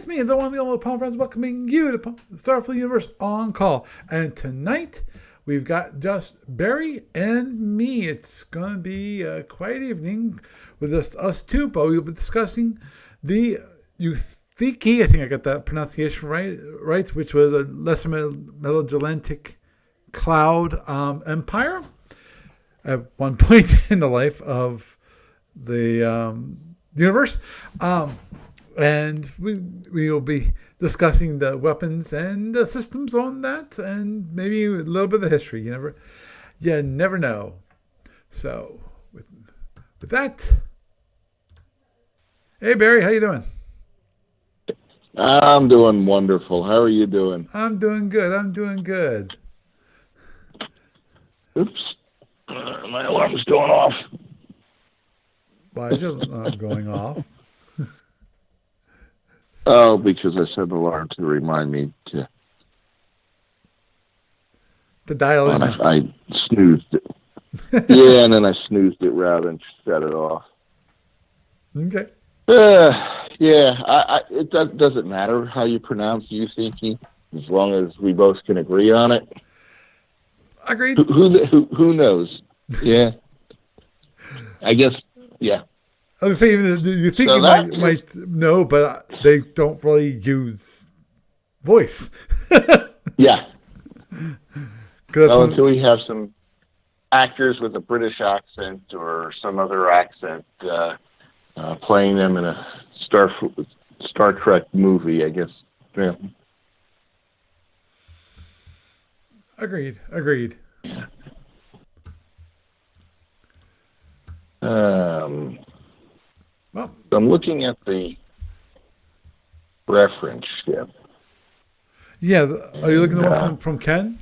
It's me, the one, the only Palm Friends, welcoming you to Starfleet Universe on Call. And tonight, we've got just Barry and me. It's going to be a quiet evening with just us two, but we'll be discussing the Euthiki, I think I got that pronunciation right, which was a lesser Melogelantic cloud empire at one point in the life of the universe. And we will be discussing the weapons and the systems on that, and maybe a little bit of the history. You never know. So with that, hey Barry, how you doing? I'm doing wonderful. How are you doing? I'm doing good. Oops, my alarm's going off. Why is your alarm going off? Oh, because I set the alarm to remind me to dial in. I snoozed it. Yeah, and then I snoozed it rather than set it off. Okay. Yeah, it doesn't matter how you pronounce Yusuke, as long as we both can agree on it. Agreed. Who knows? Yeah. I guess, yeah. I was saying, you think so you might know, but they don't really use voice. Yeah. Well, until we have some actors with a British accent or some other accent playing them in a Star Trek movie, I guess. Yeah. Agreed. Yeah. Well, I'm looking at the reference ship. Yeah, are you looking at the one from Ken?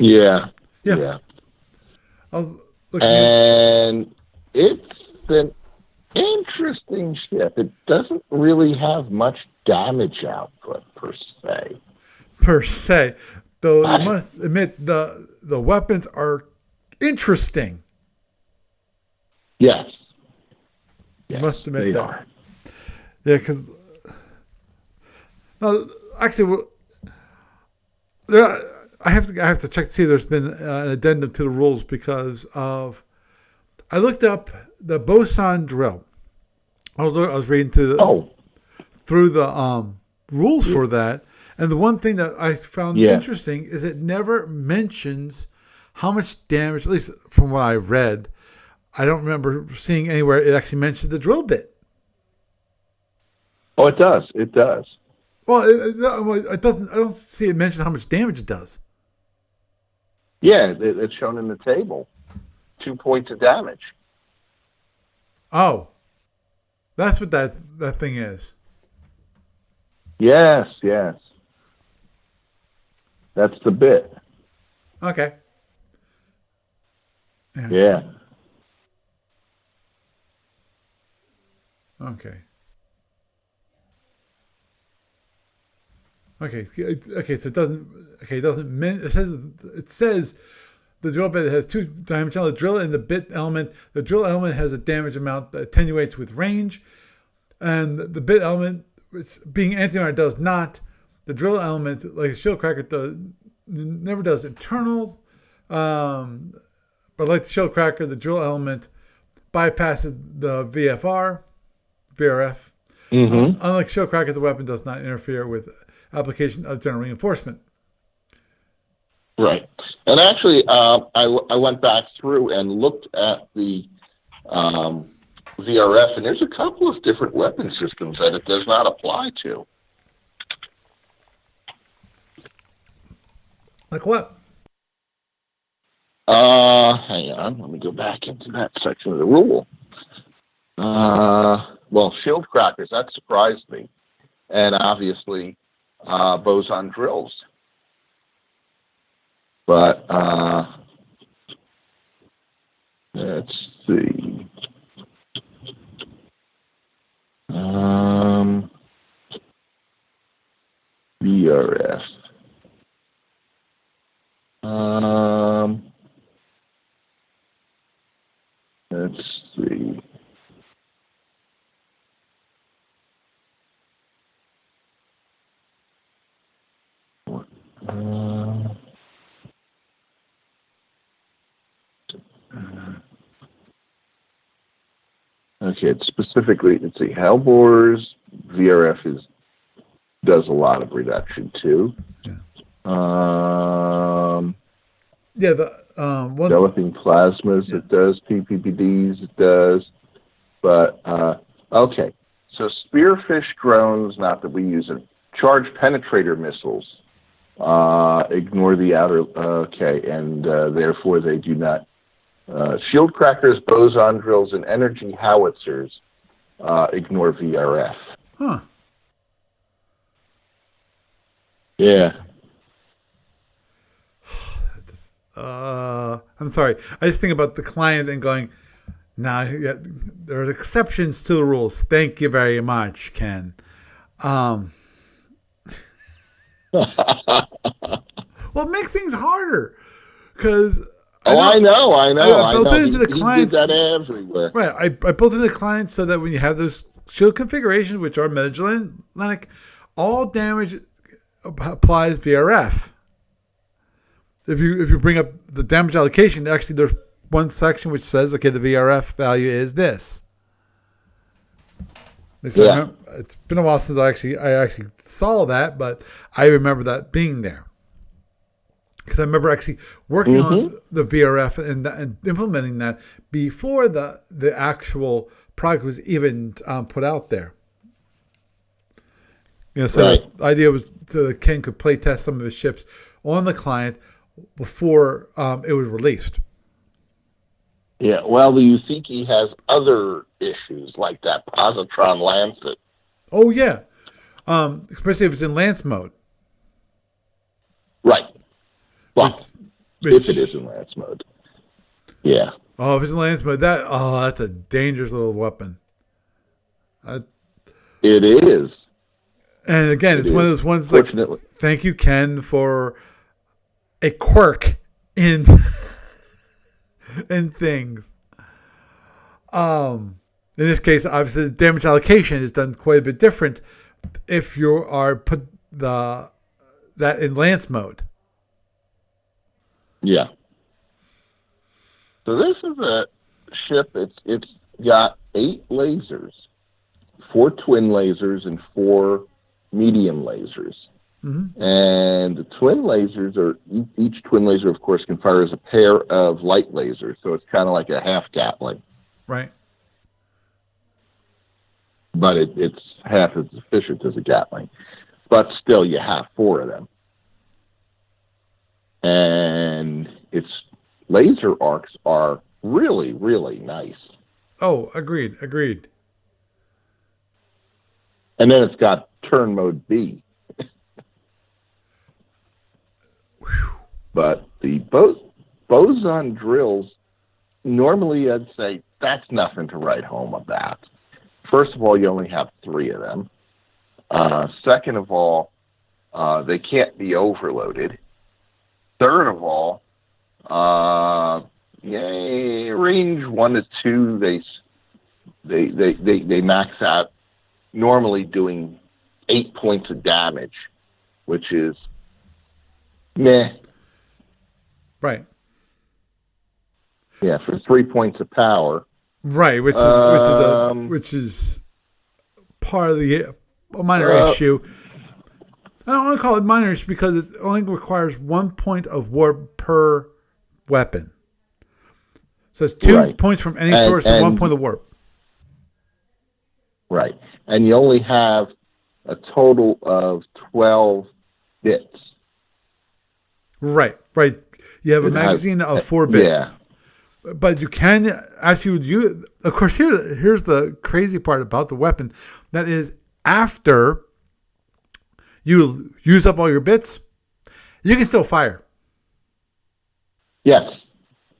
Yeah. And it's an interesting ship. It doesn't really have much damage output per se. Though I must admit the weapons are interesting. Yes. You must admit they that. Are. Yeah, because actually, I have to check to see if there's been an addendum to the rules, because of I looked up the boson drill. I was reading through the rules for that, and the one thing that I found interesting is it never mentions how much damage, at least from what I read. I don't remember seeing anywhere it actually mentions the drill bit. Oh, it does. Well, it doesn't. I don't see it mention how much damage it does. Yeah, it's shown in the table. 2 points of damage. Oh, that's what that thing is. Yes. That's the bit. Okay. Yeah. Okay. So it doesn't. Okay, it doesn't. It says the drill bit has 2 damage on the drill and the bit element. The drill element has a damage amount that attenuates with range, and the bit element, which being anti-armor, does not. The drill element, like the shield cracker, never does internal. But like the shield cracker, the drill element bypasses the VRF. Mm-hmm. Unlike shield cracker, the weapon does not interfere with application of general reinforcement. Right. And actually, I went back through and looked at the VRF, and there's a couple of different weapon systems that it does not apply to. Like what? Hang on. Let me go back into that section of the rule. Well, shield crackers, that surprised me. And obviously, boson drills. But, let's see. VRF. Let's see. Okay, it's specifically, let's see, Hellbore's VRF does a lot of reduction too. Yeah. Developing plasmas, it does. PPPDs, it does. But, okay. So spearfish drones, not that we use it. Charge penetrator missiles. Ignore the outer, okay, and therefore they do not. Shield crackers, boson drills, and energy howitzers ignore VRF. Huh. Yeah. I'm sorry. I just think about the client and going, nah, there are exceptions to the rules. Thank you very much, Ken. Well, it makes things harder because. I know. I built it into the clients. He did that everywhere. Right. I built it into the clients so that when you have those shield configurations, which are Mid-Atlantic, all damage applies VRF. If you bring up the damage allocation, actually there's one section which says, okay, the VRF value is this. Yeah. It's been a while since I actually saw that, but I remember that being there. Because I remember actually working on the VRF and implementing that before the actual product was even put out there. The idea was Ken could play test some of his ships on the client before it was released. Yeah, well, the Usiki has other issues like that positron lancet. Oh yeah, especially if it's in lance mode. Right. Well, if it is in lance mode. Yeah. Oh, if it's in lance mode, that's a dangerous little weapon. It is. And again, it's one of those ones like, thank you, Ken, for a quirk in things. In this case, obviously, the damage allocation is done quite a bit different if you are put that in lance mode. Yeah. So this is a ship. It's got 8 lasers, 4 twin lasers and 4 medium lasers. Mm-hmm. And the twin lasers each twin laser, of course, can fire as a pair of light lasers. So it's kind of like a half Gatling. Right. But it's half as efficient as a Gatling. But still, you have 4 of them. And its laser arcs are really, really nice. Oh, agreed. And then it's got turn mode B. But the boson drills, normally I'd say that's nothing to write home about. First of all, you only have 3 of them. Second of all, they can't be overloaded. Third of all, range 1 to 2, they max out normally doing 8 points of damage, which is meh. Right. Yeah, for 3 points of power. Right, which is part of the minor issue. I don't want to call it minor issue because it only requires 1 point of warp per weapon. So it's 2 points from any source and 1 point of warp. Right. And you only have a total of 12 bits. Right. You have a magazine of 4 bits. Yeah. But you can actually use. Of course, here's the crazy part about the weapon. That is, after you use up all your bits, you can still fire. Yes,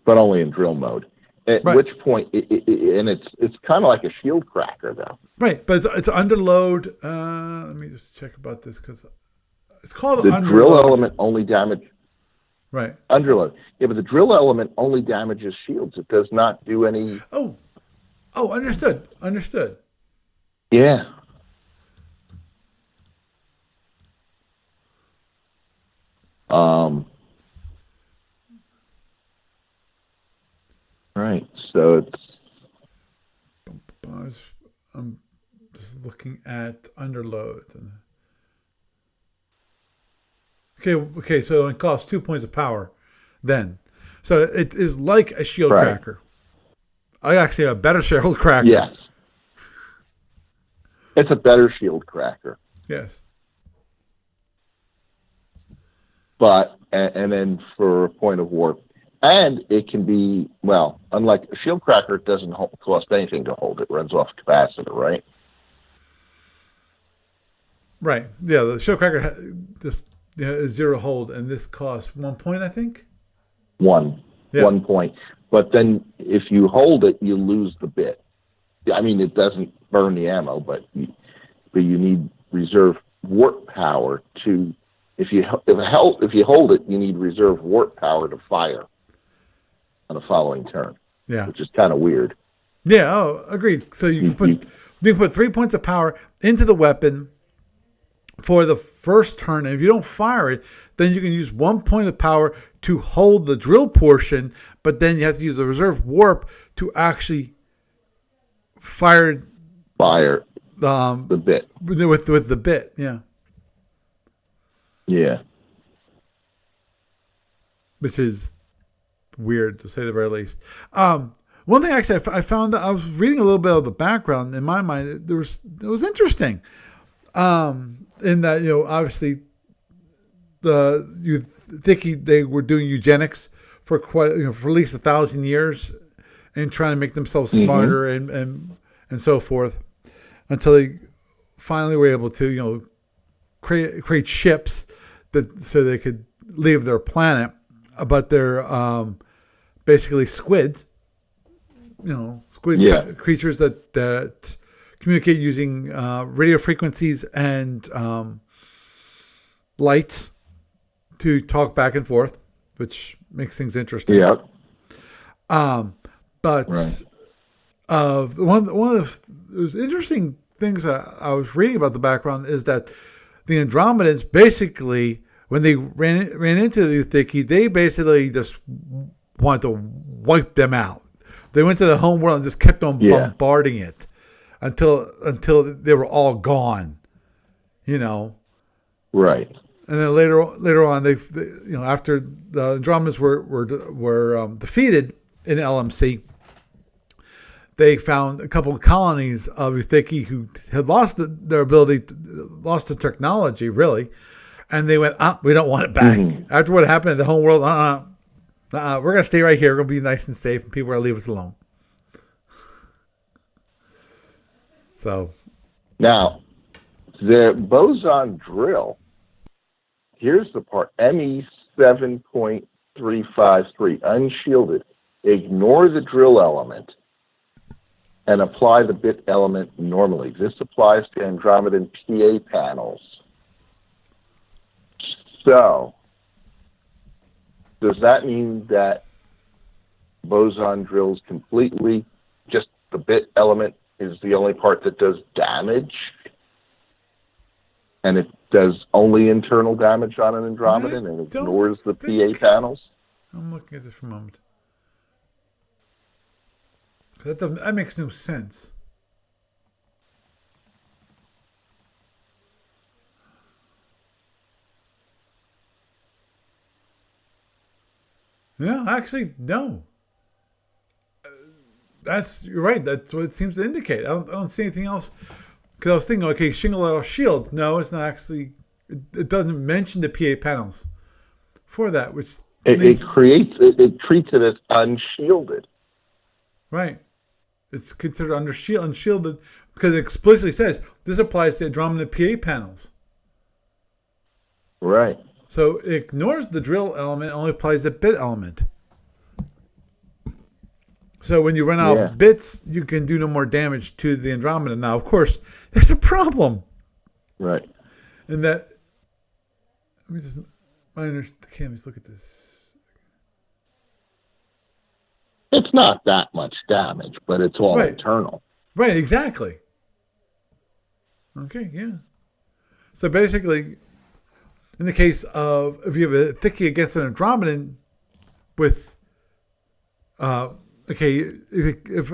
but only in drill mode. At which point, it's kind of like a shield cracker, though. Right, but it's under load. Let me just check about this because it's called the underload. Drill element only damage. Right. Underload. Yeah, but the drill element only damages shields. It does not do any. Oh, understood. Yeah. Right. So it's I'm just looking at underloads. Okay. So it costs 2 points of power. Then, so it is like a shield right. cracker. I actually have a better shield cracker. Yes. It's a better shield cracker. Yes. But and then for a point of warp, and it can be, well, unlike a shield cracker, it doesn't cost anything to hold. It runs off capacitor, right? Right. Yeah. The shield cracker is 0 hold, and this costs 1 point, I think. 1 point. But then if you hold it, you lose the bit. I mean, it doesn't burn the ammo, but you need reserve warp power to. If you hold it, you need reserve warp power to fire on the following turn. Yeah, which is kind of weird. Yeah. Oh, agreed. So you can put 3 points of power into the weapon for the first turn, and if you don't fire it, then you can use 1 point of power to hold the drill portion, but then you have to use the reserve warp to actually fire the bit with the bit. Yeah. Yeah. Which is weird, to say the very least. One thing actually I found, I was reading a little bit of the background. In my mind, it was interesting. In that, obviously they were doing eugenics for for at least 1,000 years and trying to make themselves smarter and so forth, until they finally were able to create ships so they could leave their planet, but they're basically squids, creatures that communicate using radio frequencies and lights to talk back and forth, which makes things interesting. Yeah. But right. One of those interesting things that I was reading about the background is that the Andromedans basically, when they ran into the Uthiki, they basically just wanted to wipe them out. They went to the home world and just kept on bombarding it until they were all gone. Right. And then later on, they after the Andromedans were defeated in LMC, they found a couple of colonies of Uthiki who had lost their ability, lost the technology, really. And they went, we don't want it back. Mm-hmm. After what happened in the home world, we're going to stay right here. We're going to be nice and safe, and people are going to leave us alone. So. Now, the boson drill, here's the part, ME 7.353, unshielded. Ignore the drill element and apply the bit element normally. This applies to Andromedan PA panels. So, does that mean that boson drills completely, just the bit element is the only part that does damage? And it does only internal damage on an Andromedan and ignores the PA panels? I'm looking at this for a moment. That makes no sense. Yeah, actually, no. You're right. That's what it seems to indicate. I don't see anything else. Because I was thinking, okay, shingle or shield. No, it's not actually. It doesn't mention the PA panels for that, which it treats it as unshielded. Right. It's considered unshielded because it explicitly says this applies to Andromeda PA panels. Right. So it ignores the drill element, only applies the bit element. So when you run out of bits, you can do no more damage to the Andromeda. Now, of course, there's a problem. Right. And that, can't just look at this. It's not that much damage, but it's all internal. Right, exactly. Okay, yeah. So basically, in the case of if you have a Thicky against an Andromedan with, okay, if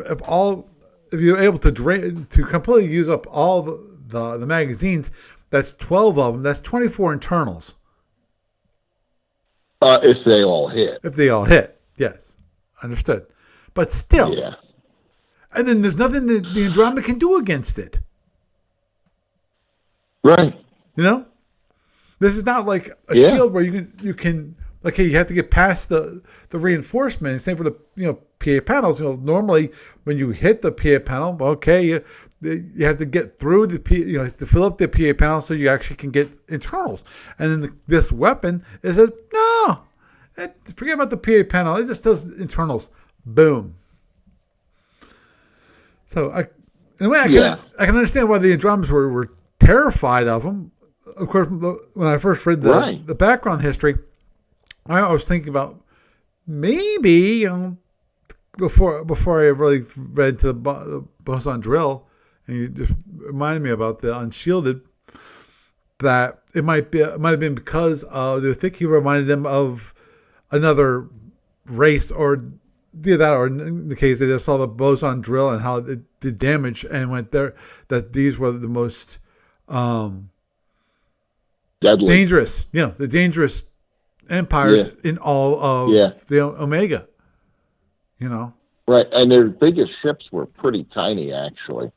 you're able to completely use up all the magazines, that's 12 of them. That's 24 internals. If they all hit. If they all hit, yes, understood. But still, yeah. And then there's nothing that the Andromeda can do against it. Right. You know, this is not like a shield where you can like, hey, you have to get past the reinforcement. Same for the PA panels. Normally when you hit the PA panel, okay, you have to get through the to fill up the PA panel so you actually can get internals. And then this weapon is no, forget about the PA panel. It just does internals. Boom. So I can understand why the Andromedans were terrified of them. Of course, when I first read the background history, I was thinking about maybe before I really read into the boson drill, and you just reminded me about the Unshielded, that it might have been because they think he reminded them of another race, or in the case they just saw the boson drill and how it did damage and went there, that these were the most deadly, dangerous, the dangerous empires in all of the Omega. Right, and their biggest ships were pretty tiny, actually.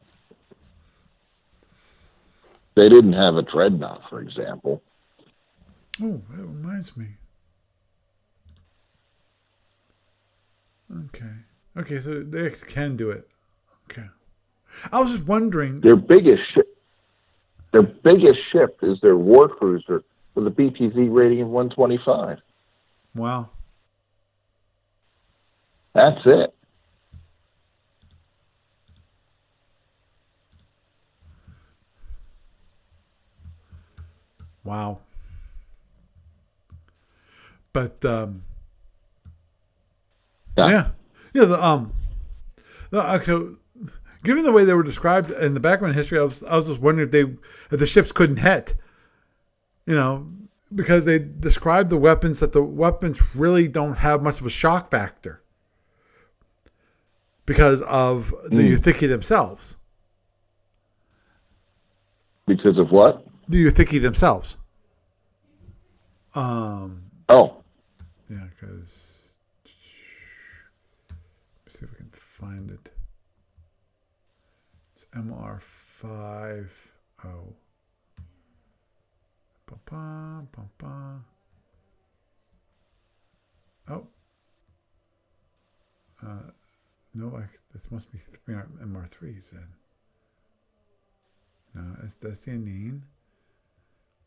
They didn't have a dreadnought, for example. Oh, that reminds me. Okay, so they can do it. Okay. I was just wondering. Their biggest ship is their war cruiser with a BTZ rating of 125. Wow. That's it. Wow. But actually, given the way they were described in the background history, I was just wondering if the ships couldn't hit. Because they described the weapons that the weapons really don't have much of a shock factor because of the Uthiki themselves. Because of what? The Uthiki themselves. Yeah, because let's see if I can find it. It's MR50. Oh. No, this must be MR3s then. No, that's the Anine.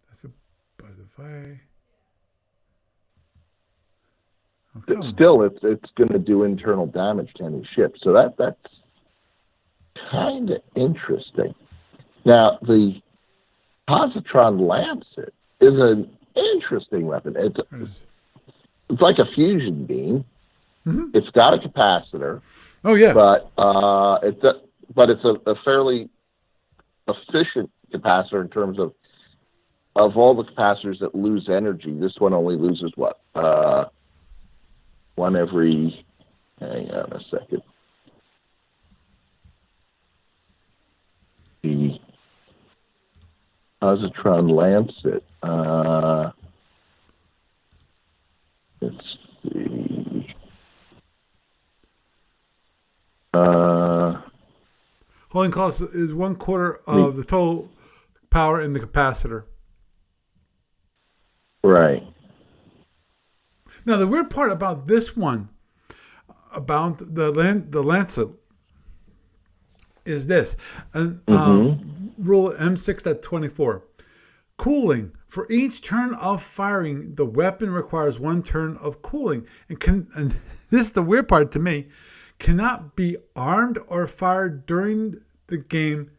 That's a butterfly. Still, it's going to do internal damage to any ship, so that's kind of interesting. Now, the positron Lancet is an interesting weapon. It's like a fusion beam. Mm-hmm. It's got a capacitor. Oh yeah, but it's a fairly efficient capacitor in terms of all the capacitors that lose energy. This one only loses what? One every. Hang on a second. The positron Lancet. Let's see. Holding cost is 1/4 of the total power in the capacitor. Right. Now the weird part about this one, about the Lancet, is this, and rule M6.24. Cooling. For each turn of firing, the weapon requires 1 turn of cooling. And this is the weird part to me, cannot be armed or fired during the game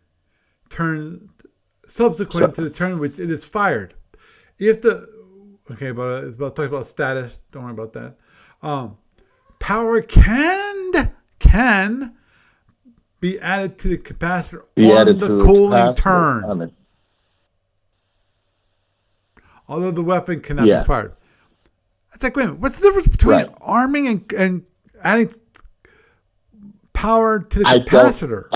turn subsequent to the turn which it is fired. But it's about talking about status. Don't worry about that. Power can be added to the capacitor on the cooling turn. although the weapon cannot be fired. It's like, wait a minute, what's the difference between arming and adding power to the capacitor?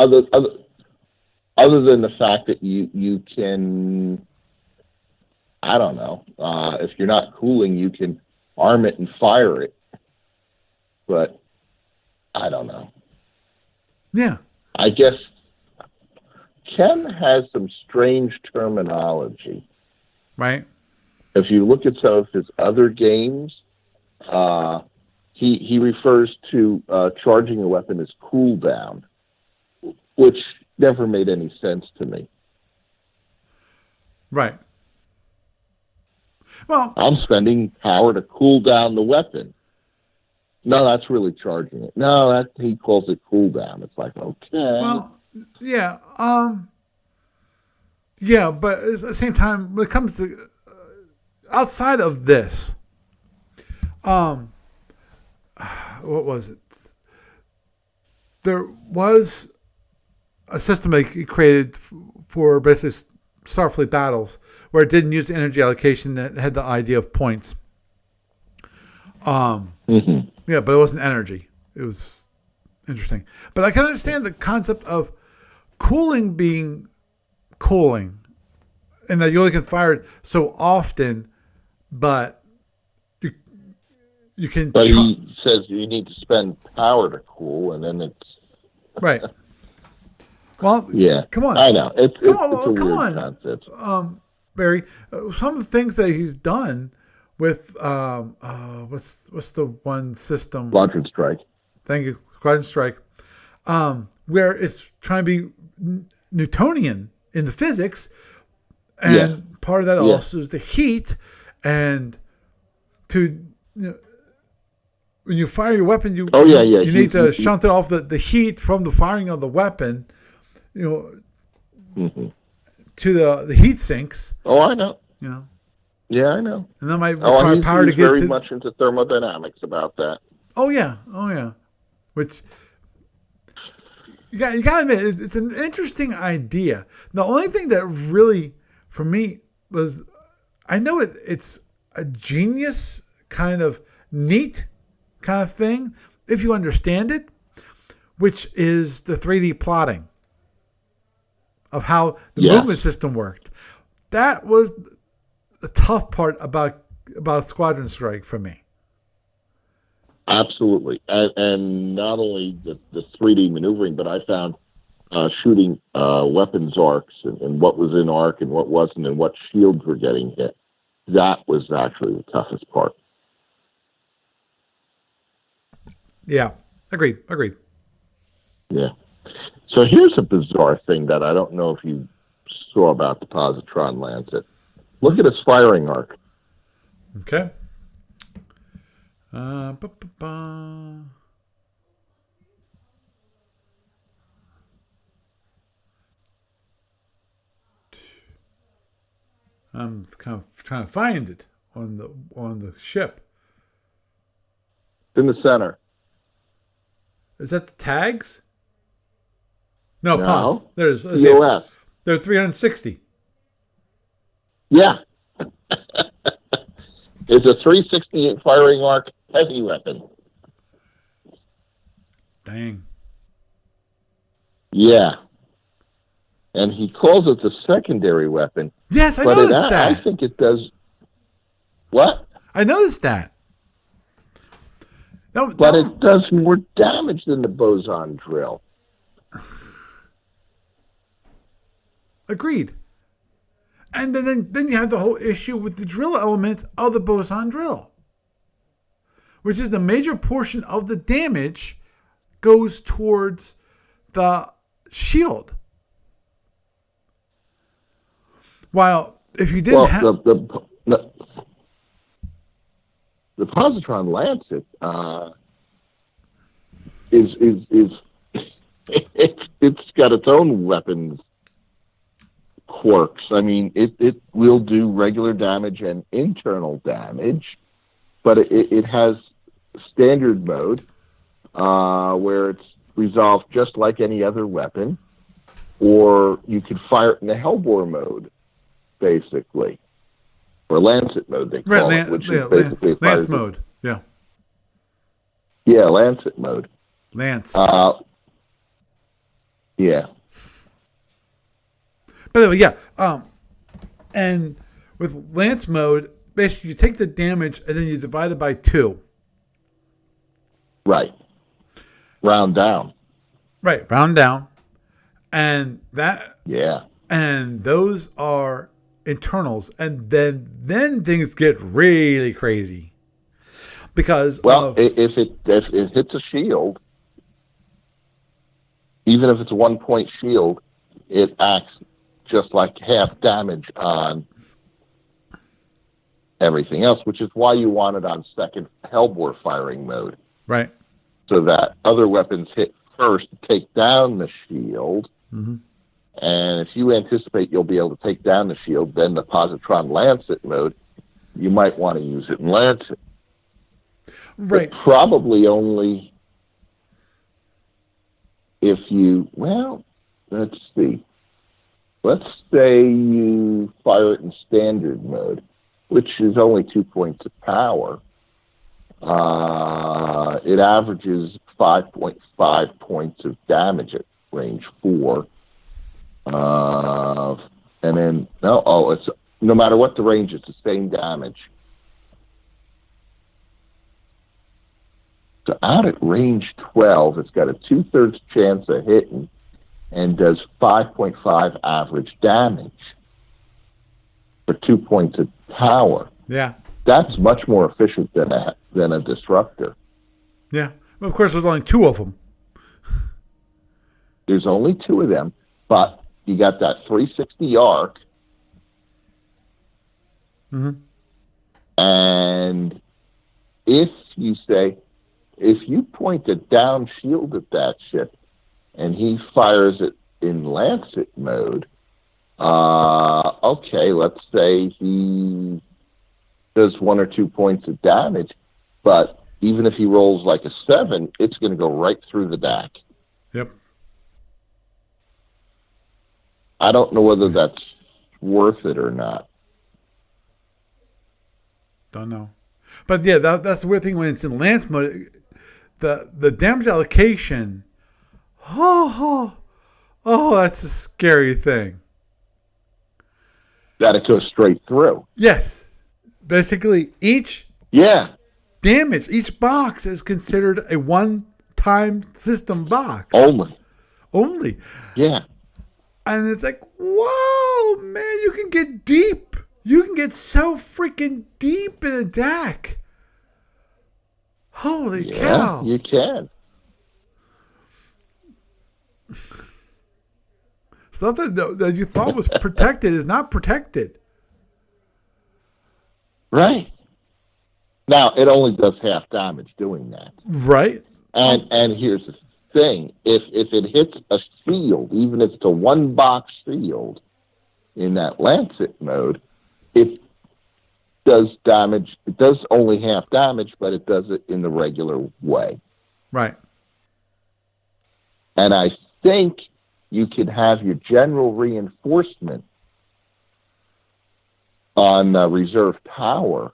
Other than the fact that you can, I don't know, if you're not cooling, you can arm it and fire it. But I don't know. Yeah. I guess Ken has some strange terminology. Right. If you look at some of his other games, he refers to charging a weapon as cooldown, which never made any sense to me. Right. Well, I'm spending power to cool down the weapon. No, that's really charging it. No, he calls it cooldown. It's like, okay. Well, yeah. Yeah, but at the same time, when it comes to outside of this, what was it? There was a system that he created for basically Starfleet battles where it didn't use energy allocation, that had the idea of points. Yeah, but it wasn't energy. It was interesting. But I can understand the concept of cooling being cooling, and that you only can fire it so often, but you can. But he says you need to spend power to cool, and then it's right. Well, yeah, come on. I know it's a weird on. concept. Barry, some of the things that he's done with what's the one system? Squadron Strike. Thank you, Squadron Strike. Where it's trying to be Newtonian in the physics, and part of that also is the heat, and to when you fire your weapon, you need to shunt it off the heat from the firing of the weapon, to the heat sinks. Oh, I know. Yeah, I know. And that might require power to get very much into thermodynamics about that. Oh yeah. Which you got to admit, it's an interesting idea. The only thing that really, for me, was I know it's a genius kind of neat kind of thing if you understand it, which is the 3D plotting of how the movement system worked. That was the tough part about Squadron Strike for me. Absolutely, and not only the 3D maneuvering, but I found shooting weapons arcs and what was in arc and what wasn't, and what shields were getting hit. That was actually the toughest part. Yeah, agreed. Yeah. So here's a bizarre thing that I don't know if you saw about the Positron Lancet. Look at its firing arc. Okay. I'm kind of trying to find it on the ship. In the center. Is that the tags? No. Pos. There's EOS. They're 360. Yeah. It's a 360 firing arc heavy weapon. Dang. Yeah. And he calls it the secondary weapon. Yes, I noticed that. I think it does. What? I noticed that. But it does more damage than the boson drill. Agreed. And then you have the whole issue with the drill element of the boson drill, which is the major portion of the damage goes towards the shield. While if you didn't have the Positron Lancet is it's got its own weapons quirks. I mean, it will do regular damage and internal damage, but it has standard mode where it's resolved just like any other weapon, or you could fire it in the Hellbore mode, basically. or Lancet mode, they call it, which is basically Lance mode. Yeah. Yeah, Lancet mode. Lance. Yeah. By the way, yeah. And with Lance mode, basically you take the damage and then you divide it by 2. Right. Round down. Right, round down. And that. Yeah. And those are internals, and then things get really crazy because if it hits a shield, even if it's a 1-point shield, it acts just like half damage on everything else, which is why you want it on second Hellbore firing mode, right? So that other weapons hit first to take down the shield. Mm-hmm. And if you anticipate you'll be able to take down the shield, then the Positron Lancet mode, you might want to use it in Lancet. Right. But probably only if you, let's see. Let's say you fire it in standard mode, which is only 2 points of power. It averages 5.5 points of damage at range 4. And then it's no matter what the range, it's the same damage. So out at range 12, it's got a 2/3 chance of hitting and does 5.5 average damage for 2 points of power. Yeah, that's much more efficient than a disruptor. Yeah, well, of course, there's only 2 of them. There's only 2 of them, but you got that 360 arc. Mm-hmm. And if you point a down shield at that ship and he fires it in Lancet mode, okay, let's say he does 1 or 2 points of damage, but even if he rolls like a 7, it's going to go right through the DAC. Yep. I don't know whether that's worth it or not. Don't know. But yeah, that's the weird thing when it's in Lance mode. The damage allocation, that's a scary thing. That it goes straight through. Yes. Basically, each box is considered a one-time system box. Only. Yeah. And it's like, whoa, man, you can get deep. You can get so freaking deep in a DAC. Holy cow. Yeah, you can. Stuff that you thought was protected is not protected. Right. Now, it only does half damage doing that. Right. And here's the thing. If it hits a shield, even if it's a 1-box shield in that Lancet mode, it does damage. It does only half damage, but it does it in the regular way. Right. And I think you could have your general reinforcement on reserve power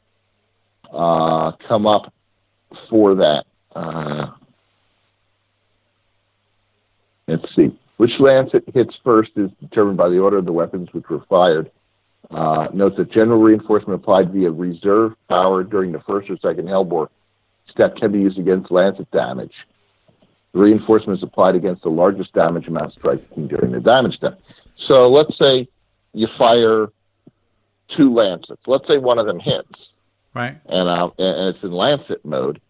come up for that. Let's see. Which Lancet hits first is determined by the order of the weapons which were fired. Note that general reinforcement applied via reserve power during the first or second Hellbore step can be used against Lancet damage. The reinforcement is applied against the largest damage amount striking during the damage step. So let's say you fire 2 Lancets. Let's say one of them hits. Right. And it's in Lancet mode,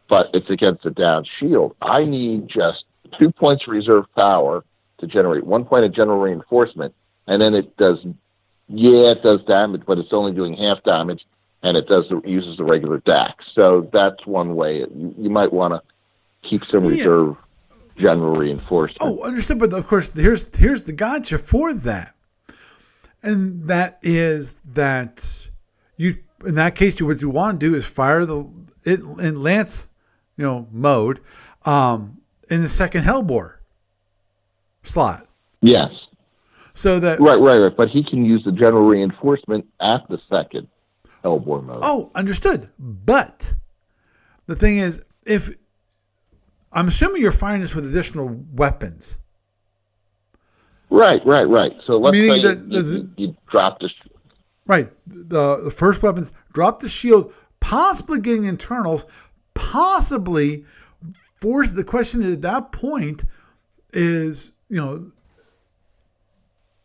but it's against a down shield. I need just 2 points of reserve power to generate 1 point of general reinforcement, and then it does damage, but it's only doing half damage, and it uses the regular DAC. So that's one way. You might want to keep some reserve general reinforcement. Oh, understood. But of course, here's the gotcha for that, and that is that you, in that case, what you want to do is fire it in Lance, mode, in the second Hellbore slot. Yes. So that right. But he can use the general reinforcement at the second. hellbore mode. Oh, understood. But the thing is, if I'm assuming you're firing this with additional weapons. Right. So let's Meaning say that you drop the... Right. The first weapons, drop the shield, possibly getting internals, possibly force. The question at that point is,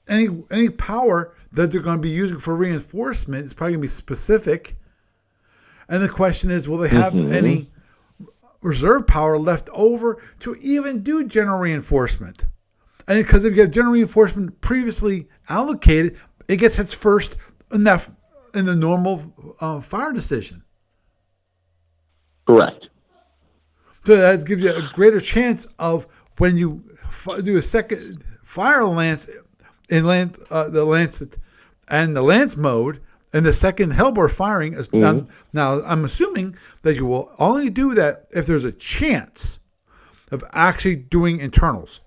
any power that they're going to be using for reinforcement is probably going to be specific. And the question is, will they have any reserve power left over to even do general reinforcement? And because if you have general reinforcement previously allocated, it gets hits first in the normal fire decision. Correct. So that gives you a greater chance of when you do a second fire lance in the lancet and the lance mode and the second hellbore firing. Now, I'm assuming that you will only do that if there's a chance of actually doing internals.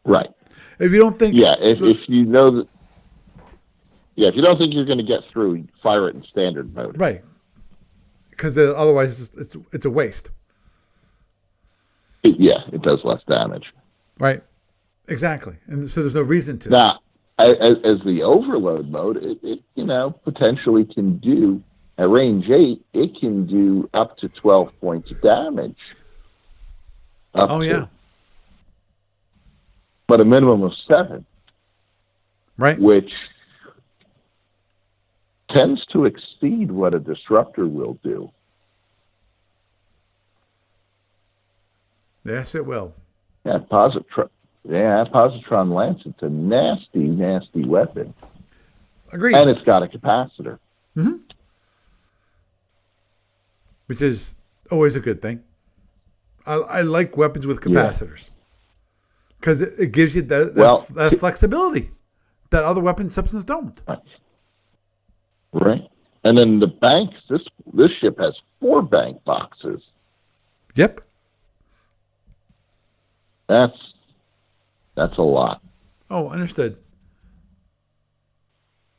Right. If you don't think... Yeah, if you know that... Yeah, if you don't think you're going to get through, fire it in standard mode. Right. Because otherwise it's a waste. It does less damage. Right. Exactly. And so there's no reason to. Now, as the overload mode, it potentially can do, at range 8, it can do up to 12 points of damage. Yeah. But a minimum of 7. Right. Which tends to exceed what a disruptor will do. Yes, it will. Yeah, positron lance. It's a nasty, nasty weapon. Agreed. And it's got a capacitor. Mm-hmm. Which is always a good thing. I like weapons with capacitors. Because it gives you that flexibility that other weapon substances don't. Right. And then the banks, this ship has 4 bank boxes. Yep. That's a lot. Oh, understood.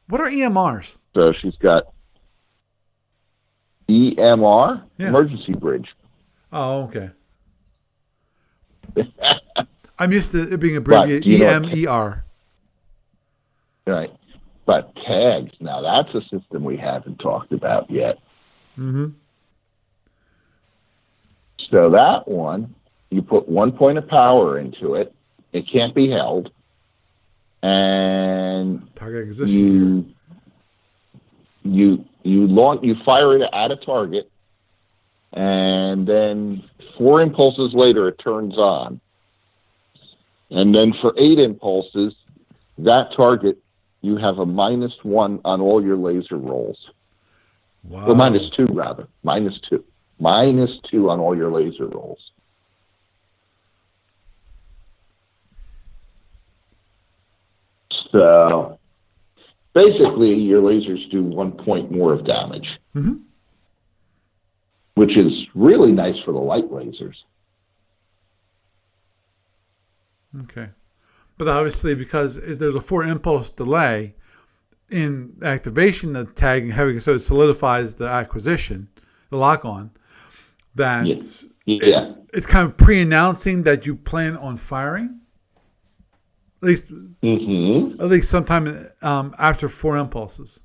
What are EMRs? So she's got EMR, emergency bridge. Oh, okay. I'm used to it being abbreviated EMER. Right. But tags, now that's a system we haven't talked about yet. Mm-hmm. So that one, you put 1 point of power into it. It can't be held. And target existing you fire it at a target, and then 4 impulses later it turns on. And then for 8 impulses, that target, you have a -1 on all your laser rolls. Wow. Or -2 rather. -2. -2 on all your laser rolls. So basically, your lasers do 1 point more of damage, which is really nice for the light lasers. Okay. But obviously, because there's a 4 impulse delay in activation of tagging, so it solidifies the acquisition, the lock on, that it's kind of pre-announcing that you plan on firing. At least sometime after 4 impulses.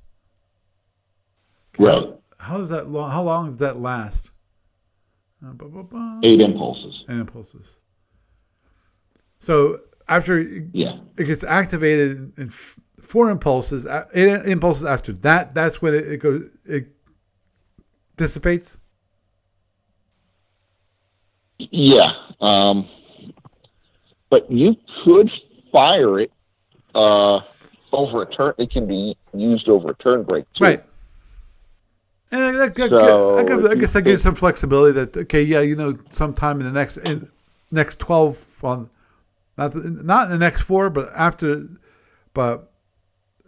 Right. How long does that last? 8 impulses. 8 impulses. So after it gets activated in 4 impulses, 8 impulses after that, that's when it dissipates. Yeah. But you could fire it over a turn. It can be used over a turn break too. Right. And I guess that gives some flexibility. That sometime in the next 12 on. Not in the next 4, but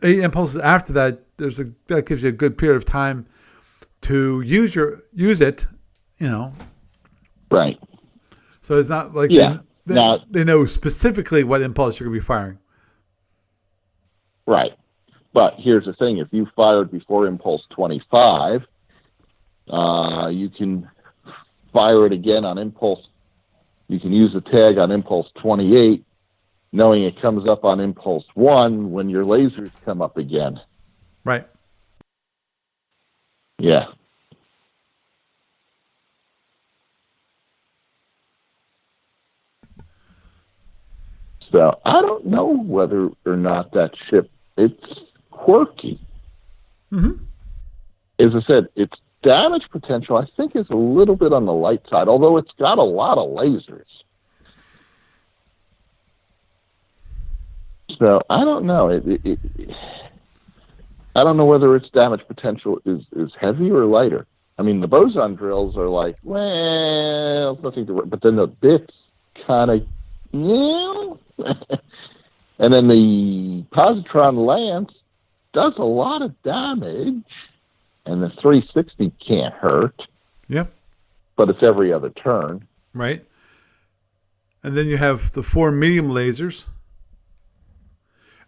8 impulses after that. That gives you a good period of time to use it. Right. So it's not like they know specifically what impulse you're going to be firing. Right. But here's the thing: if you fired before impulse 25, you can fire it again on impulse. You can use the tag on impulse 28, knowing it comes up on impulse 1 when your lasers come up again. Right. Yeah. So I don't know whether or not that ship, it's quirky. Mm-hmm. As I said, its damage potential, I think, is a little bit on the light side, although it's got a lot of lasers. So I don't know. I don't know whether its damage potential is heavier or lighter. I mean, the boson drills are like, well, nothing to, but then the bits kind of, yeah. And then the positron lance does a lot of damage, and the 360 can't hurt. Yep. But it's every other turn. Right. And then you have the 4 medium lasers.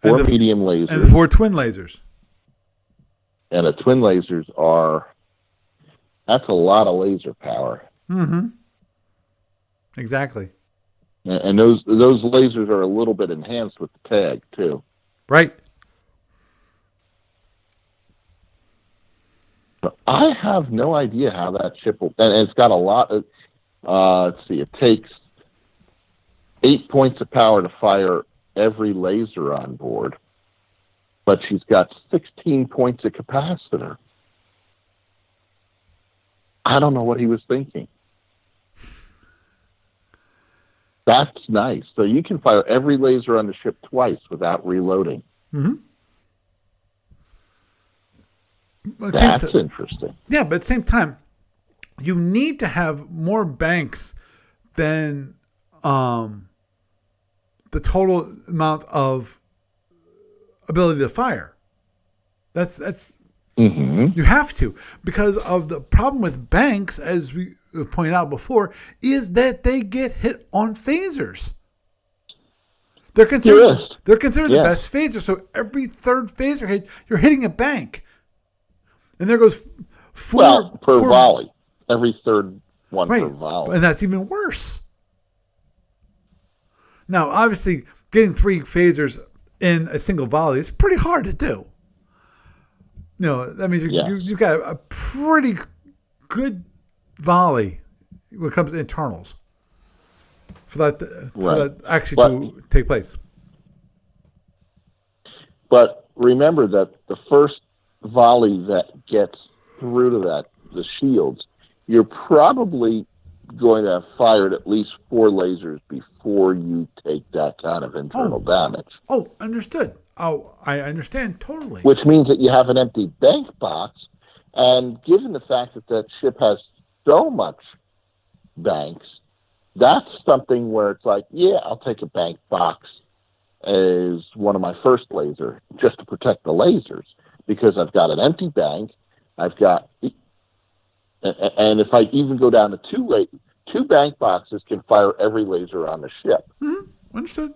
Four medium lasers. And the 4 twin lasers. And the twin lasers are, that's a lot of laser power. Mm-hmm. Exactly. And those lasers are a little bit enhanced with the tag, too. Right. So I have no idea how that ship will, and it's got a lot of, let's see, it takes 8 points of power to fire every laser on board, but she's got 16 points of capacitor. I don't know what he was thinking. That's nice. So you can fire every laser on the ship twice without reloading. Mm-hmm. That's interesting. Yeah, but at the same time, you need to have more banks than the total amount of ability to fire. That's Mm-hmm. You have to, because of the problem with banks, as we pointed out before, is that they get hit on phasers. They're considered the best phaser. So every third phaser hit, you're hitting a bank, and there goes four per volley. Every third one per volley, and that's even worse. Now, obviously, getting 3 phasers in a single volley is pretty hard to do. No, that means you've got a pretty good volley when it comes to internals for that actually to take place. But remember that the first volley that gets through to the shields, you're probably going to have fired at least 4 lasers before you take that kind of internal damage. Oh, understood. Oh, I understand totally. Which means that you have an empty bank box, and given the fact that that ship has so much banks, that's something where it's like, yeah, I'll take a bank box as one of my first laser just to protect the lasers, because I've got an empty bank, I've got, and if I even go down to 2 bank boxes can fire every laser on the ship. Mm-hmm. Understood.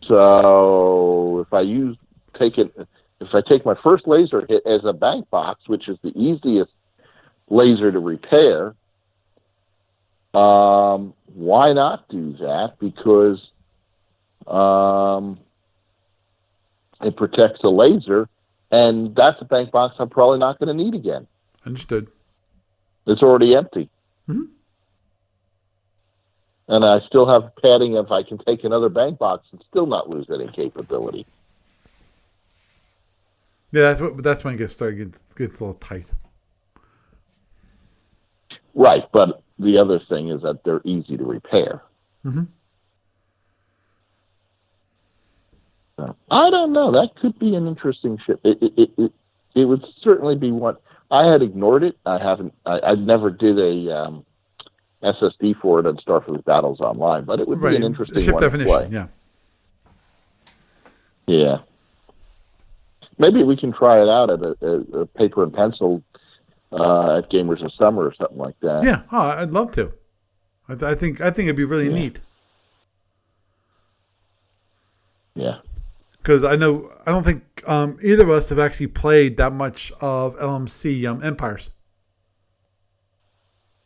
So if I take my first laser hit as a bank box, which is the easiest laser to repair, why not do that? Because it protects the laser, and that's a bank box I'm probably not going to need again. Understood. It's already empty. Mm-hmm. And I still have padding if I can take another bank box and still not lose any capability. Yeah, that's when it gets a little tight. Right, but the other thing is that they're easy to repair. Mm-hmm. So, I don't know. That could be an interesting ship. It would certainly be one. I had ignored it. I never did a SSD for it on Starfleet Battles Online, but it would be an interesting ship one definition, to play. Yeah. Yeah. Maybe we can try it out at a paper and pencil at Gamers of Summer or something like that. Yeah, I'd love to. I think it'd be really neat. Yeah. Because I don't think either of us have actually played that much of LMC Empires.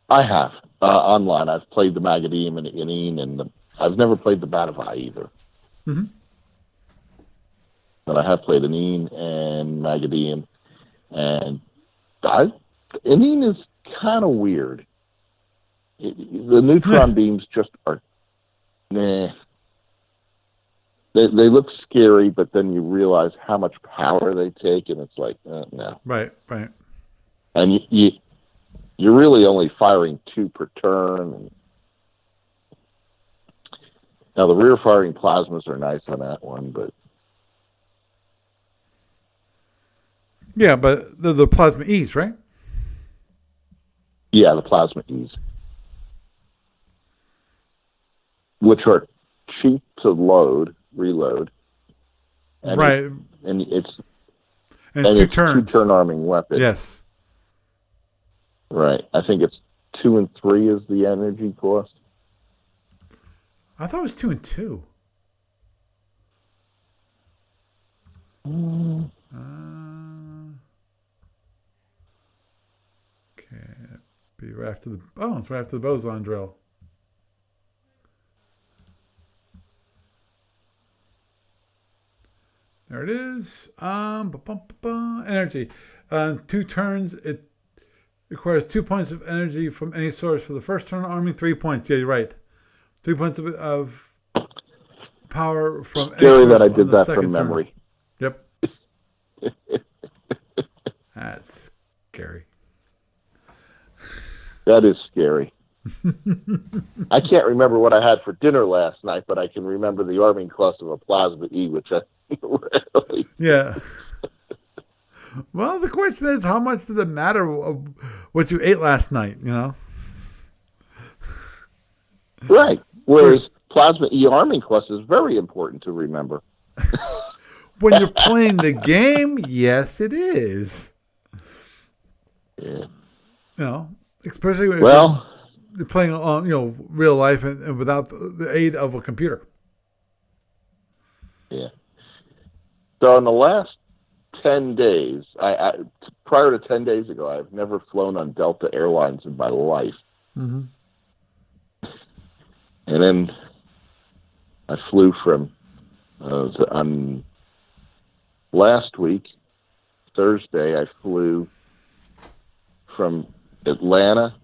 I have online. I've played the Magadim and the Inine, and I've never played the Badavai either. Mm-hmm. But I have played Inine and Magadim, and Inine is kind of weird. The neutron beams just are, nah. They look scary, but then you realize how much power they take, and it's like, no. Right. And you're really only firing 2 per turn. Now, the rear-firing plasmas are nice on that one, but... Yeah, but the plasma E's, right? Yeah, the plasma E's. Which are cheap to reload. And right. And it's 2 turns. 2-turn arming weapon. Yes. Right. I think it's 2 and 3 is the energy cost. I thought it was 2 and 2. Okay. Be right after the... Oh, it's right after the boson drill. There it is. Energy. 2 turns. It requires 2 points of energy from any source for the first turn, arming 3 points. Yeah, you're right. 3 points of power from any source that I did on the that second from turn. memory. Yep. That's scary. That is scary. I can't remember what I had for dinner last night, but I can remember the arming cost of a plasma E, which I really... Yeah. Well, the question is, how much did it matter what you ate last night, you know? Right. Whereas plasma E arming cost is very important to remember. When you're playing the game, yes, it is. Yeah. You know, especially if you're playing on, real life and without the aid of a computer. Yeah. So in the last 10 days, prior to 10 days ago, I've never flown on Delta Airlines in my life. Mm-hmm. And then I flew from, on last week, Thursday, I flew from Atlanta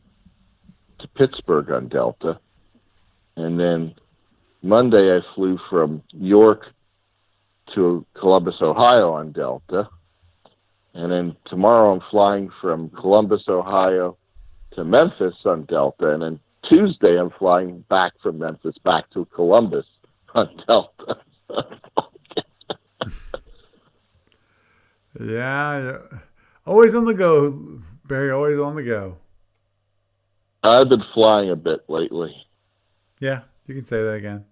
to Pittsburgh on Delta. And then Monday, I flew from York to Columbus, Ohio on Delta. And then tomorrow I'm flying from Columbus, Ohio to Memphis on Delta. And then Tuesday I'm flying back from Memphis back to Columbus on Delta. Yeah. Always on the go, Barry, always on the go. I've been flying a bit lately. Yeah, you can say that again.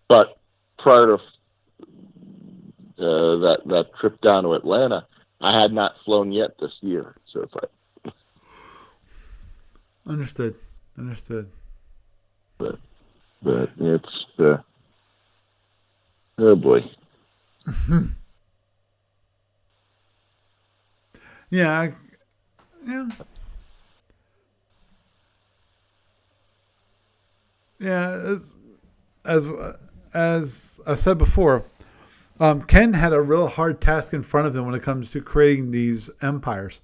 But prior to that trip down to Atlanta, I had not flown yet this year. So it's like... Understood. But it's... oh, boy. Yeah. Yeah, as I've said before, Ken had a real hard task in front of him when it comes to creating these empires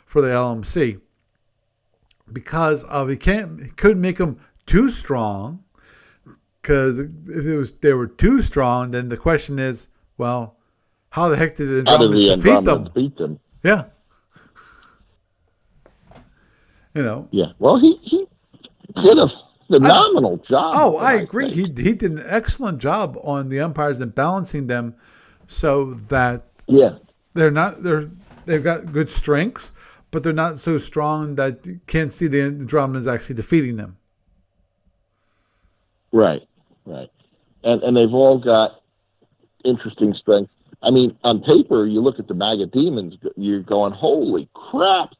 for the LMC, because he couldn't make them too strong, because if they were too strong, then the question is, well, how the heck did the Andromedans beat them? Yeah. Yeah. Well, he did a phenomenal job. Oh, I agree. He did an excellent job on the empires and balancing them so that they've got good strengths, but they're not so strong that you can't see the Andromedans actually defeating them. Right. And they've all got interesting strengths. I mean, on paper, you look at the Magademons, you're going, holy crap,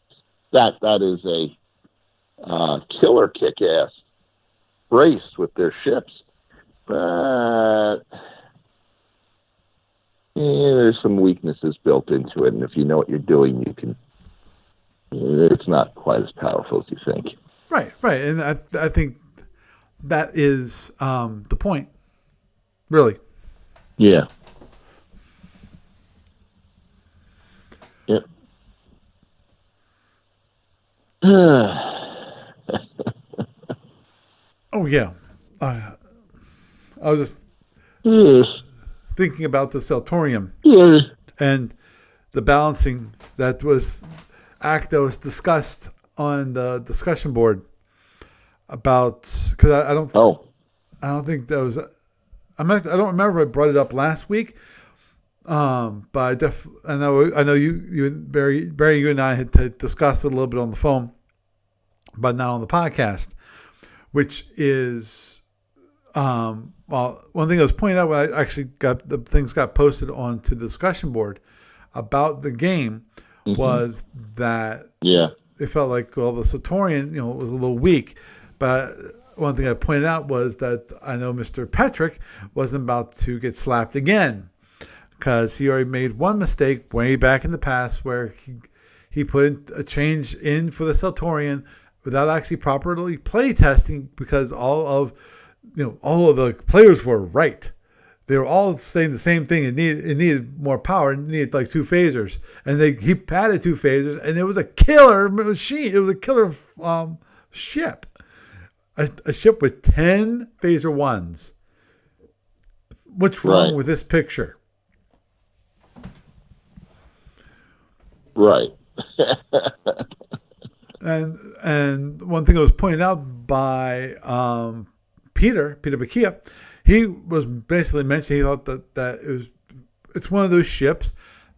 that is a killer kick-ass race with their ships. But there's some weaknesses built into it, and if you know what you're doing, you can. It's not quite as powerful as you think. Right, and I think that is the point, really. Yeah. Yep. Oh yeah, I was just thinking about the Celtorium and the balancing that was discussed on the discussion board about, because I don't think that was I don't remember if I brought it up last week, but I know you and Barry, you and I had discussed it a little bit on the phone, but not on the podcast, which is well, one thing that was pointed out when I actually got the things got posted onto the discussion board about the game was that it felt like, well, the Satorian, was a little weak, but one thing I pointed out was that I know Mr. Petrick wasn't about to get slapped again, because he already made one mistake way back in the past where he put a change in for the Celtorian without actually properly play testing, because all of the players were right. They were all saying the same thing. It needed more power. It needed like 2 phasers, and he added 2 phasers, and it was a killer machine. It was a killer ship. A ship with 10 phaser ones. What's wrong with this picture? Right. and one thing that was pointed out by Peter Bakia, he was basically mentioning he thought that it's one of those ships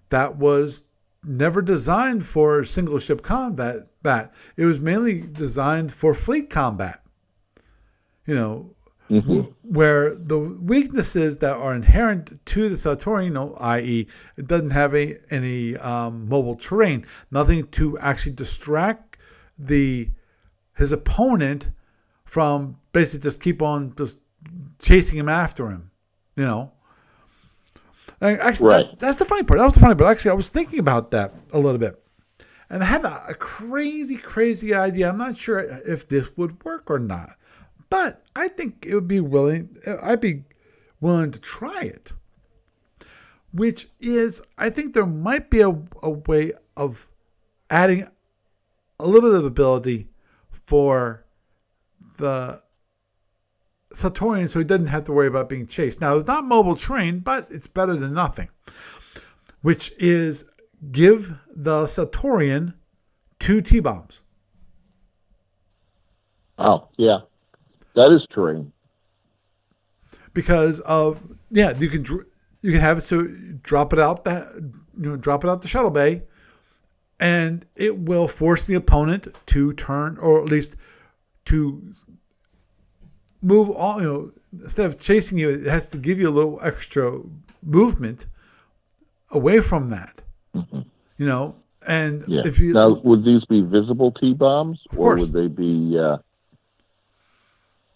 that was never designed for single ship combat. It was mainly designed for fleet combat. Where the weaknesses that are inherent to the Celtorian, i.e., it doesn't have any mobile terrain, nothing to actually distract his opponent from basically just keep on just chasing him after him, Actually, that's the funny part. That was the funny part. Actually, I was thinking about that a little bit, and I had a crazy, crazy idea. I'm not sure if this would work or not, but I think I'd be willing to try it. Which is, I think there might be a way of adding a little bit of ability for the Satorian, so he doesn't have to worry about being chased. Now, it's not mobile terrain, but it's better than nothing. Which is give the Satorian 2 T-bombs. Oh, yeah. That is terrain. Because of, you can have it so drop it out the shuttle bay, and it will force the opponent to turn, or at least to move all, instead of chasing you, it has to give you a little extra movement away from that. And if you now, would these be visible T-bombs, or would they be?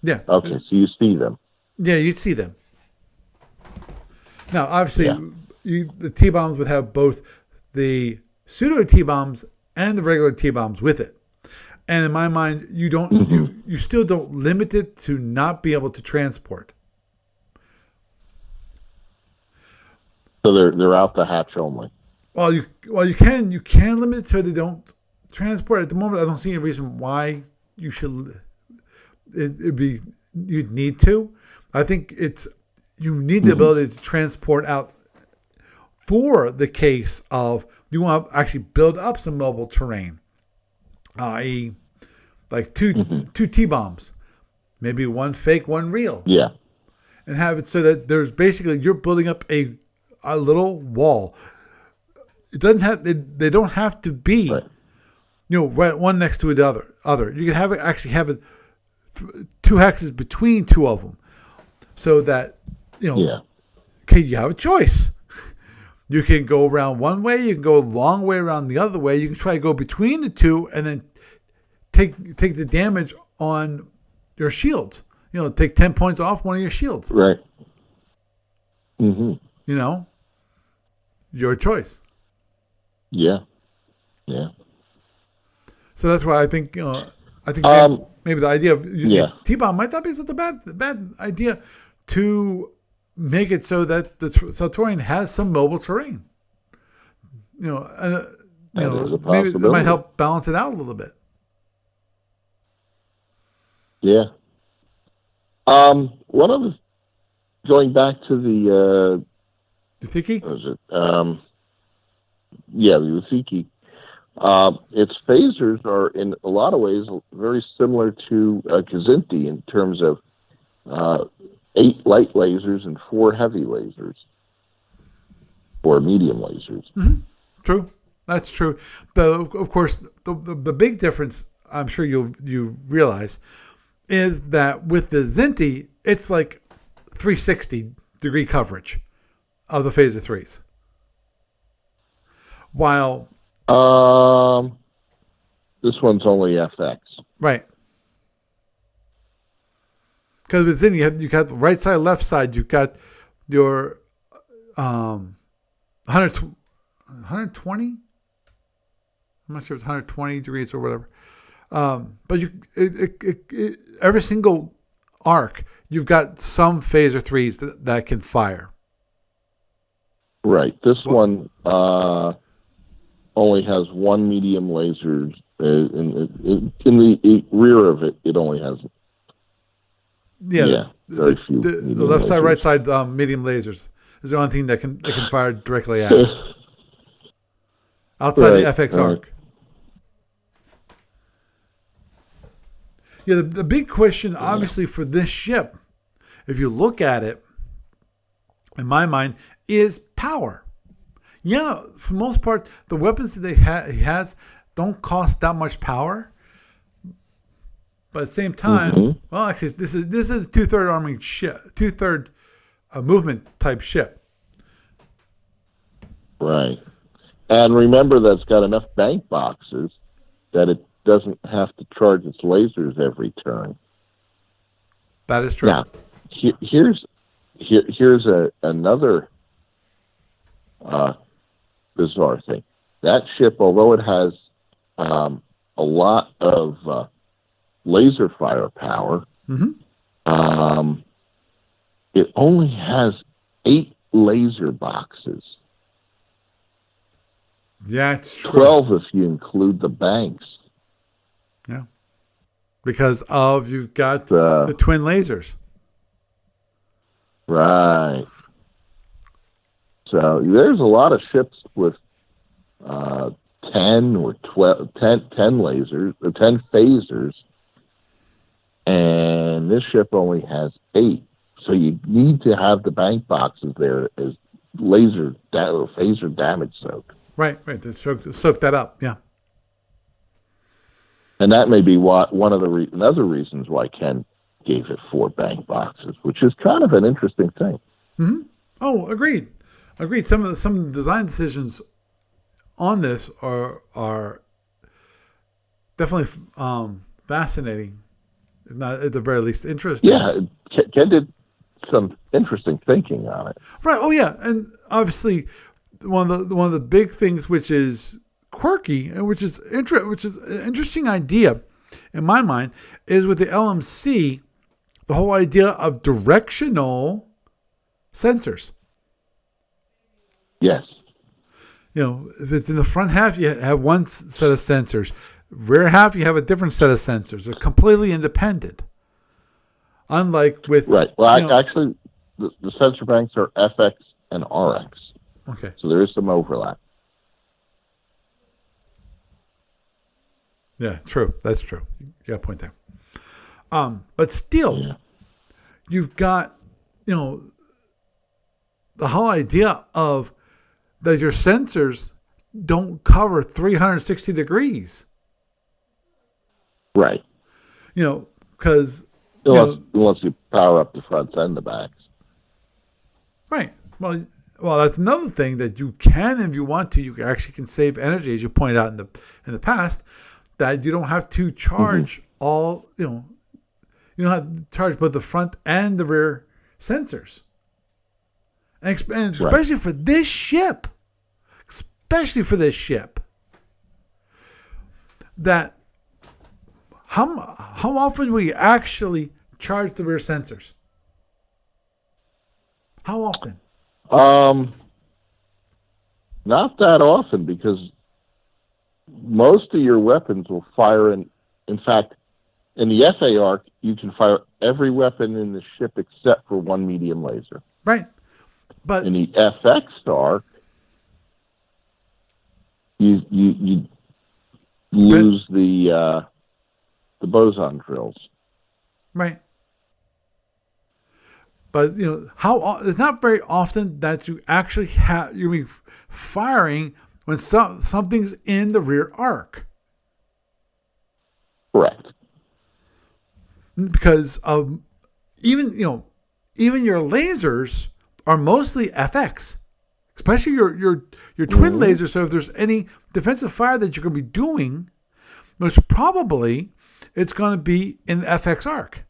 Yeah. Okay, so you see them. Yeah, you'd see them. Now, obviously, the T-bombs would have both the pseudo T-bombs and the regular T-bombs with it. And in my mind, you don't you still don't limit it to not be able to transport. So they're out the hatch only. Well, you can limit it so they don't transport. At the moment, I don't see any reason why you should. You'd need to. I think you need the ability to transport out for the case of you want to actually build up some mobile terrain, i.e., like two T-bombs, maybe one fake, one real. Yeah. And have it so that there's basically, you're building up a little wall. It doesn't have, they don't have to be, right one next to the other. You can have it 2 hexes between 2 of them, so that okay, you have a choice. You can go around one way, you can go a long way around the other way. You can try to go between the 2 and then take the damage on your shields. Take 10 points off one of your shields. Right. And your choice. Yeah. Yeah. So that's why I think maybe the idea of using a T-bomb might not be such a bad idea to make it so that the Centaurian has some mobile terrain. Maybe it might help balance it out a little bit. Yeah. One of the going back to the Usiki? what was it? The Usiki. Its phasers are in a lot of ways very similar to Kazinti in terms of 8 light lasers and 4 heavy lasers, or medium lasers. Mm-hmm. True, that's true. Of course, the big difference, I'm sure you realize, is that with the Zinti, it's like 360-degree coverage of the phaser 3s. While this one's only FX. Right. Because with Zinti, you got the right side, left side. You've got your 120. I'm not sure if it's 120 degrees or whatever. But every single arc, you've got some phaser 3s that can fire. Right. This one only has 1 medium laser. In the rear of it, it only has. Very few. The left lasers. side, right side, medium lasers is the only thing that can fire directly at. Outside the FX arc. Yeah, the big question, obviously, for this ship, if you look at it, in my mind, is power. Yeah, for the most part, the weapons that he has don't cost that much power. But at the same time, well, actually, this is a 2/3 arming ship, 2/3 movement type ship. Right. And remember that's got enough bank boxes that it doesn't have to charge its lasers every turn. That is true. Now, here's another bizarre thing. That ship, although it has a lot of laser firepower, it only has 8 laser boxes. Yeah, it's true. 12 if you include the banks. Yeah. Because you've got the twin lasers. Right. So there's a lot of ships with 10 or 12, 10 lasers, 10 phasers, and this ship only has 8. So you need to have the bank boxes there as or phaser damage soak. Right. To soak that up, yeah. And that may be one of the another reasons why Ken gave it 4 bank boxes, which is kind of an interesting thing. Mm-hmm. Oh, agreed. Some of the design decisions on this are definitely fascinating, if not at the very least interesting. Yeah, Ken did some interesting thinking on it. Right. Oh, yeah, and obviously one of the big things which is quirky and which is an interesting idea in my mind is with the LMC, the whole idea of directional sensors. Yes. If it's in the front half, you have one set of sensors. Rear half, you have a different set of sensors. They're completely independent. Unlike with... Right. Well, actually, the sensor banks are FX and RX. Okay. So there is some overlap. Yeah, true. That's true. You got a point there. But still, you've got, the whole idea of that your sensors don't cover 360 degrees. Right. Because... Unless you power up the fronts and the backs. Right. Well, that's another thing that you can, if you want to, you actually can save energy, as you pointed out in the past, that you don't have to charge all, you don't have to charge both the front and the rear sensors. And especially for this ship, especially for this ship, that how often will you actually charge the rear sensors? How often? Not that often, because most of your weapons will fire in fact, in the FA arc, you can fire every weapon in the ship except for one medium laser. Right. But in the FX arc, you lose the boson drills. Right. But it's not very often that you actually you'll be firing when something's in the rear arc. Correct. Because even your lasers are mostly FX, especially your twin lasers. So if there's any defensive fire that you're going to be doing, most probably it's going to be in the FX arc.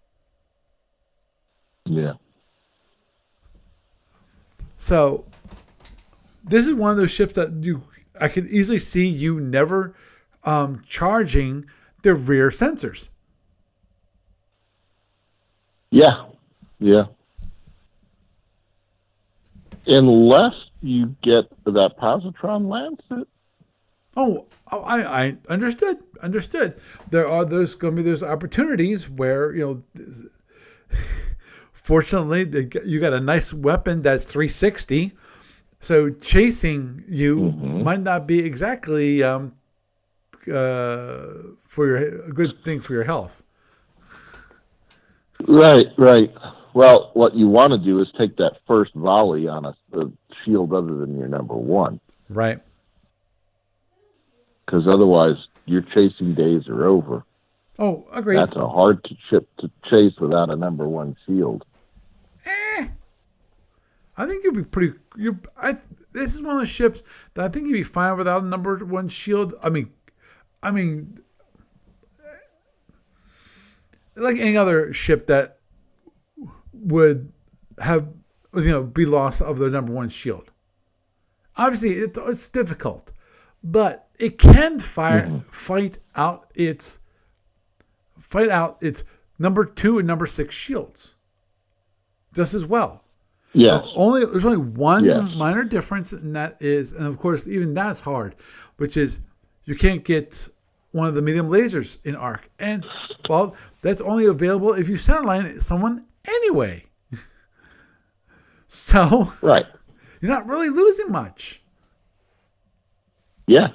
Yeah. So this is one of those ships that I could easily see you never charging the rear sensors. Yeah. Unless you get that positron lancet. Oh, I understood. There are going to be those opportunities where, fortunately, you got a nice weapon that's 360. So chasing you might not be exactly a good thing for your health. Right. Well, what you want to do is take that first volley on a shield other than your number one. Right. Because otherwise, your chasing days are over. Oh, agreed. That's a hard ship to chase without a number one shield. I think you'd be pretty. This is one of the ships that I think you'd be fine without a number one shield. I mean, like any other ship that would have, be lost of their number one shield. Obviously, it's difficult, but it can fight out its number 2 and number 6 shields just as well. Yes. There's only one minor difference, and that is, and of course, even that's hard, which is you can't get one of the medium lasers in arc, and that's only available if you centerline someone anyway. So right, you're not really losing much. Yeah.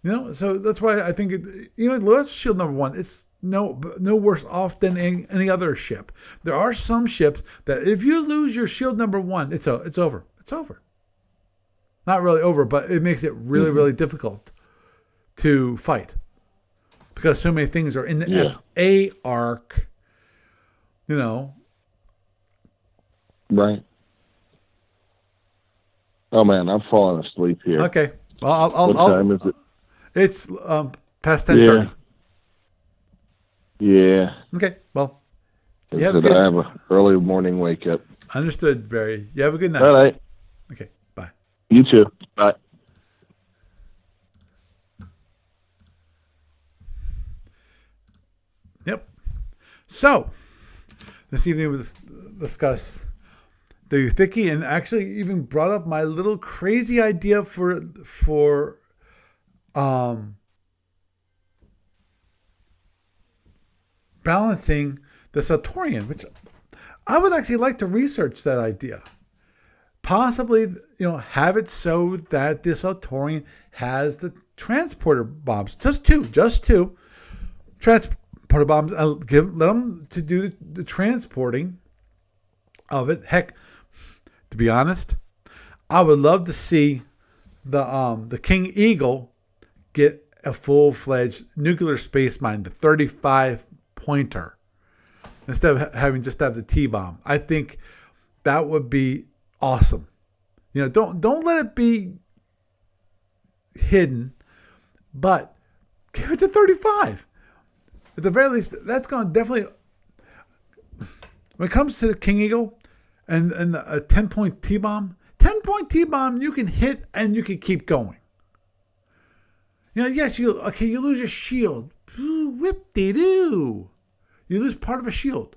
So that's why I think Loyalty Shield number 1, it's no worse off than any other ship. There are some ships that if you lose your shield number 1, it's over. It's over. Not really over, but it makes it really, really difficult to fight because so many things are in the FA arc. Right. Oh man, I'm falling asleep here. Okay. Well, what time is it? It's past 10:30. Yeah. Okay. Well, I have an early morning wake up. Understood, Barry. You have a good night. All right. Okay. Bye. You too. Bye. Yep. So this evening we discussed the Uthiki, and actually even brought up my little crazy idea for balancing the Satorian, which I would actually like to research that idea. Possibly, have it so that the Satorian has the transporter bombs, just two transporter bombs, and let them to do the transporting of it. Heck, to be honest, I would love to see the King Eagle get a full-fledged nuclear space mine, the 35-pointer, instead of having just have the T-bomb. I think that would be awesome. Don't let it be hidden, but give it to 35. At the very least, that's going to definitely, when it comes to the King Eagle and a 10-point T-bomb, 10-point T-bomb you can hit and you can keep going. Yes, you lose your shield. Whip-de-doo. You lose part of a shield.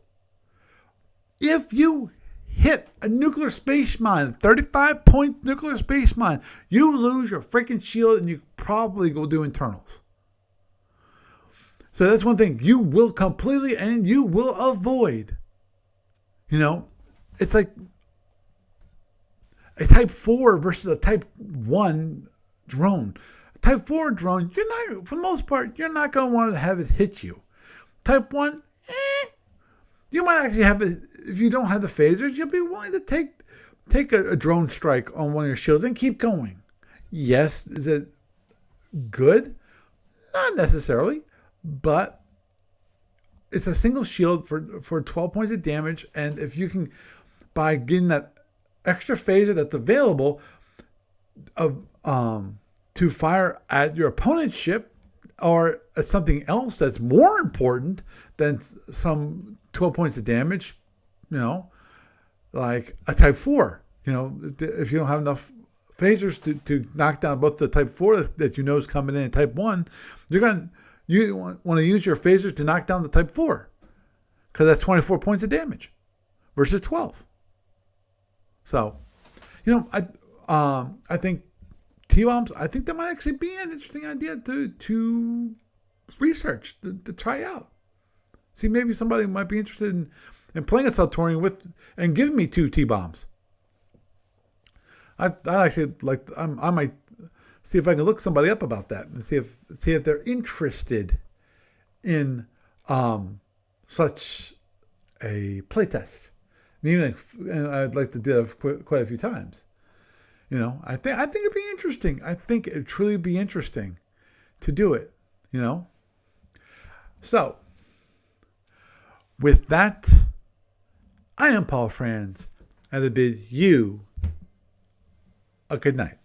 If you hit a nuclear space mine, 35-point nuclear space mine, you lose your freaking shield and you probably go do internals. So that's one thing you will completely and you will avoid. It's like a Type 4 versus a Type 1 drone. A Type 4 drone, for the most part, you're not going to want to have it hit you. Type 1, you might actually have it, if you don't have the phasers, you'll be willing to take a drone strike on one of your shields and keep going. Yes, is it good? Not necessarily, but it's a single shield for 12 points of damage, and if you can, by getting that extra phaser that's available to fire at your opponent's ship or at something else that's more important than some 12 points of damage, like a Type 4. If you don't have enough phasers to knock down both the Type 4 that is coming in and Type 1, you want to use your phasers to knock down the Type 4 because that's 24 points of damage versus 12. So, I think T-bombs, I think that might actually be an interesting idea to research, to try out. See, maybe somebody might be interested in playing a Saltorian with and giving me 2 T-bombs. I actually I might see if I can look somebody up about that and see if they're interested in such a playtest. And I'd like to do it quite a few times. I think it'd be interesting. I think it'd truly be interesting to do it. So, with that, I am Paul Franz, and I bid you a good night.